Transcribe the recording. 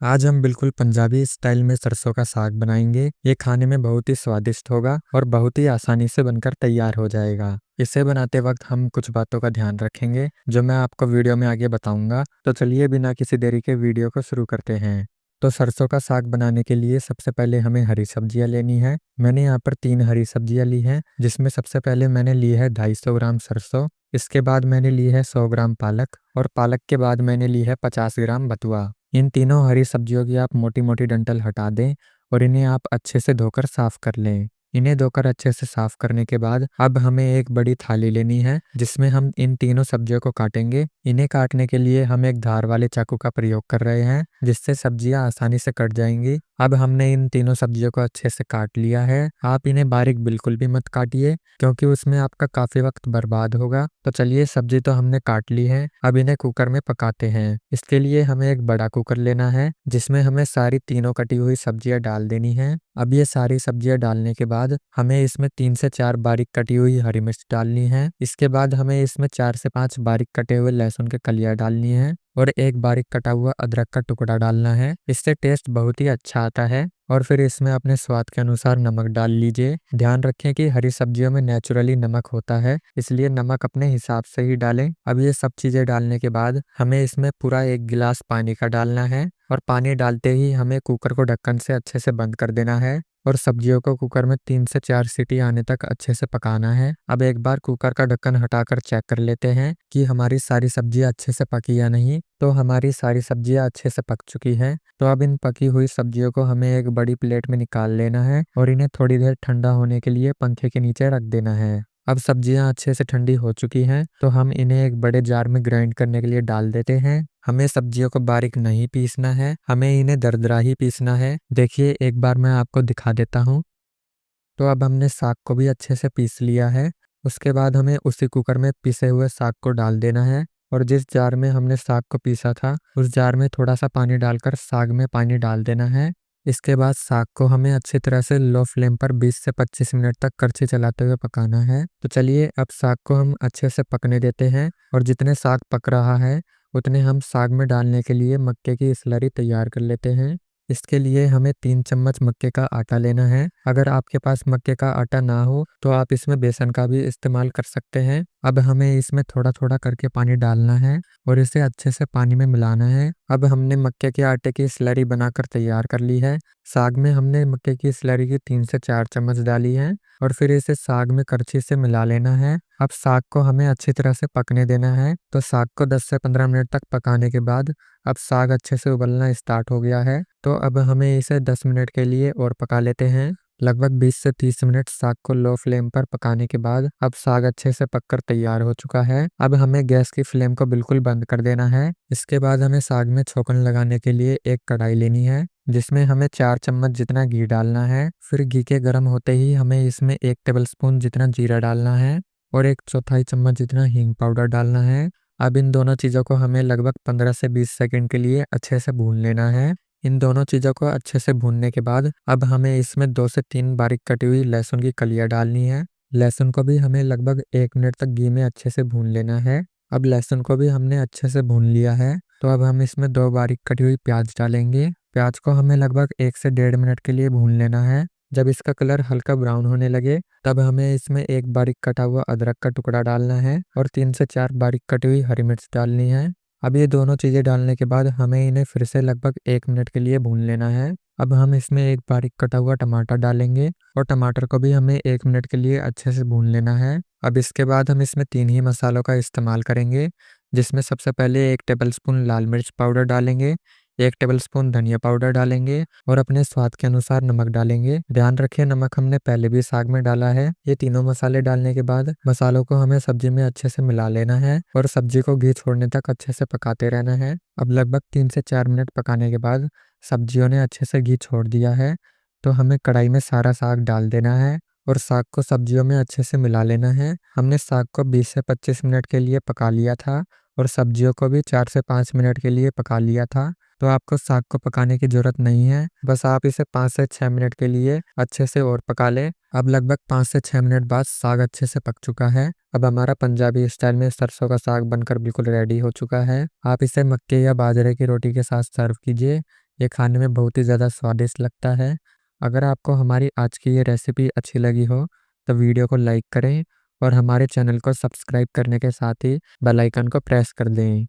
आज हम बिल्कुल पंजाबी स्टाइल में सरसों का साग बनाएंगे। ये खाने में बहुत ही स्वादिष्ट होगा और बहुत ही आसानी से बनकर तैयार हो जाएगा। इसे बनाते वक्त हम कुछ बातों का ध्यान रखेंगे जो मैं आपको वीडियो में आगे बताऊंगा। तो चलिए बिना किसी देरी के वीडियो को शुरू करते हैं। तो सरसों का साग बनाने के लिए सबसे पहले हमें हरी सब्जियां लेनी है। मैंने यहाँ पर 3 हरी सब्जियां ली हैं, जिसमें सबसे पहले मैंने ली है 250 ग्राम सरसों। इसके बाद मैंने ली है 100 ग्राम पालक और पालक के बाद मैंने ली है 50 ग्राम बथुआ। इन तीनों हरी सब्जियों की आप मोटी मोटी डंठल हटा दें और इन्हें आप अच्छे से धोकर साफ कर लें। इन्हें धोकर अच्छे से साफ करने के बाद अब हमें एक बड़ी थाली लेनी है, जिसमें हम इन तीनों सब्जियों को काटेंगे। इन्हें काटने के लिए हम एक धार वाले चाकू का प्रयोग कर रहे हैं, जिससे सब्जियां आसानी से कट जाएंगी। अब हमने इन तीनों सब्जियों को अच्छे से काट लिया है। आप इन्हें बारीक बिल्कुल भी मत काटिए, क्योंकि उसमें आपका काफी वक्त बर्बाद होगा। तो चलिए, सब्जी तो हमने काट ली है, अब इन्हें कुकर में पकाते हैं। इसके लिए हमें एक बड़ा कुकर लेना है, जिसमें हमें सारी तीनों कटी हुई सब्जियां डाल देनी है। अब ये सारी सब्जियां डालने के बाद हमें इसमें 3 से 4 बारीक कटी हुई हरी मिर्च डालनी है। इसके बाद हमें इसमें 4 से 5 बारीक कटे हुए लहसुन के कलियां डालनी है और एक बारीक कटा हुआ अदरक का टुकड़ा डालना है। इससे टेस्ट बहुत ही अच्छा आता है। और फिर इसमें अपने स्वाद के अनुसार नमक डाल लीजिए। ध्यान रखें कि हरी सब्जियों में नेचुरली नमक होता है, इसलिए नमक अपने हिसाब से ही डालें। अब ये सब चीजें डालने के बाद हमें इसमें पूरा 1 गिलास पानी का डालना है और पानी डालते ही हमें कुकर को ढक्कन से अच्छे से बंद कर देना है और सब्जियों को कुकर में 3 से 4 सीटी आने तक अच्छे से पकाना है। अब एक बार कुकर का ढक्कन हटाकर चेक कर लेते हैं कि हमारी सारी सब्जियां अच्छे से पकी या नहीं। तो हमारी सारी सब्जियां अच्छे से पक चुकी हैं। तो अब इन पकी हुई सब्जियों को हमें एक बड़ी प्लेट में निकाल लेना है और इन्हें थोड़ी देर ठंडा होने के लिए पंखे के नीचे रख देना है। अब सब्जियां अच्छे से ठंडी हो चुकी हैं, तो हम इन्हें एक बड़े जार में ग्राइंड करने के लिए डाल देते हैं। हमें सब्जियों को बारीक नहीं पीसना है, हमें इन्हें दरदरा ही पीसना है। देखिए, एक बार मैं आपको दिखा देता हूँ। तो अब हमने साग को भी अच्छे से पीस लिया है। उसके बाद हमें उसी कुकर में पिसे हुए साग को डाल देना है और जिस जार में हमने साग को पीसा था, उस जार में थोड़ा सा पानी डालकर साग में पानी डाल देना है। इसके बाद साग को हमें अच्छी तरह से लो फ्लेम पर 20 से 25 मिनट तक करछी चलाते हुए पकाना है। तो चलिए, अब साग को हम अच्छे से पकने देते हैं और जितने साग पक रहा है उतने हम साग में डालने के लिए मक्के की स्लरी तैयार कर लेते हैं। इसके लिए हमें 3 चम्मच मक्के का आटा लेना है। अगर आपके पास मक्के का आटा ना हो तो आप इसमें बेसन का भी इस्तेमाल कर सकते हैं। अब हमें इसमें थोड़ा थोड़ा करके पानी डालना है और इसे अच्छे से पानी में मिलाना है। अब हमने मक्के के आटे की स्लरी बनाकर तैयार कर ली है। साग में हमने मक्के की स्लरी की 3 से 4 चम्मच डाली है और फिर इसे साग में करछी से मिला लेना है। अब साग को हमें अच्छी तरह से पकने देना है। तो साग को 10 से 15 मिनट तक पकाने के बाद अब साग अच्छे से उबलना स्टार्ट हो गया है। तो अब हमें इसे 10 मिनट के लिए और पका लेते हैं। लगभग 20 से 30 मिनट साग को लो फ्लेम पर पकाने के बाद अब साग अच्छे से पककर तैयार हो चुका है। अब हमें गैस की फ्लेम को बिल्कुल बंद कर देना है। इसके बाद हमें साग में छोंकन लगाने के लिए एक कढ़ाई लेनी है, जिसमें हमें 4 चम्मच जितना घी डालना है। फिर घी के गर्म होते ही हमें इसमें 1 टेबल स्पून जितना जीरा डालना है और 1/4 चम्मच जितना हींग पाउडर डालना है। अब इन दोनों चीज़ों को हमें लगभग 15 से 20 सेकंड के लिए अच्छे से भून लेना है। इन दोनों चीज़ों को अच्छे से भूनने के बाद अब हमें इसमें 2 से 3 बारीक कटी हुई लहसुन की कलियां डालनी है। लहसुन को भी हमें लगभग 1 मिनट तक घी में अच्छे से भून लेना है। अब लहसुन को भी हमने अच्छे से भून लिया है। तो अब हम इसमें 2 बारीक कटी हुई प्याज डालेंगे। प्याज को हमें लगभग 1 से 1.5 मिनट के लिए भून लेना है। जब इसका कलर हल्का ब्राउन होने लगे, तब हमें इसमें एक बारीक कटा हुआ अदरक का टुकड़ा डालना है और 3 से 4 बारीक कटी हुई हरी मिर्च डालनी है। अब ये दोनों चीज़ें डालने के बाद हमें इन्हें फिर से लगभग 1 मिनट के लिए भून लेना है। अब हम इसमें एक बारीक कटा हुआ टमाटर डालेंगे और टमाटर को भी हमें 1 मिनट के लिए अच्छे से भून लेना है। अब इसके बाद हम इसमें 3 ही मसालों का इस्तेमाल करेंगे, जिसमें सबसे पहले 1 टेबल स्पून लाल मिर्च पाउडर डालेंगे, 1 टेबल स्पून धनिया पाउडर डालेंगे और अपने स्वाद के अनुसार नमक डालेंगे। ध्यान रखिए, नमक हमने पहले भी साग में डाला है। ये तीनों मसाले डालने के बाद मसालों को हमें सब्जी में अच्छे से मिला लेना है और सब्जी को घी छोड़ने तक अच्छे से पकाते रहना है। अब लगभग 3 से 4 मिनट पकाने के बाद सब्जियों ने अच्छे से घी छोड़ दिया है। तो हमें कढ़ाई में सारा साग डाल देना है और साग को सब्जियों में अच्छे से मिला लेना है। हमने साग को 20 से 25 मिनट के लिए पका लिया था और सब्जियों को भी 4 से 5 मिनट के लिए पका लिया था। तो आपको साग को पकाने की ज़रूरत नहीं है, बस आप इसे 5 से 6 मिनट के लिए अच्छे से और पका लें। अब लगभग 5 से 6 मिनट बाद साग अच्छे से पक चुका है। अब हमारा पंजाबी स्टाइल में सरसों का साग बनकर बिल्कुल रेडी हो चुका है। आप इसे मक्के या बाजरे की रोटी के साथ सर्व कीजिए ये खाने में बहुत ही ज़्यादा स्वादिष्ट लगता है। अगर आपको हमारी आज की ये रेसिपी अच्छी लगी हो तो वीडियो को लाइक करें और हमारे चैनल को सब्सक्राइब करने के साथ ही बेल आइकन को प्रेस कर दें।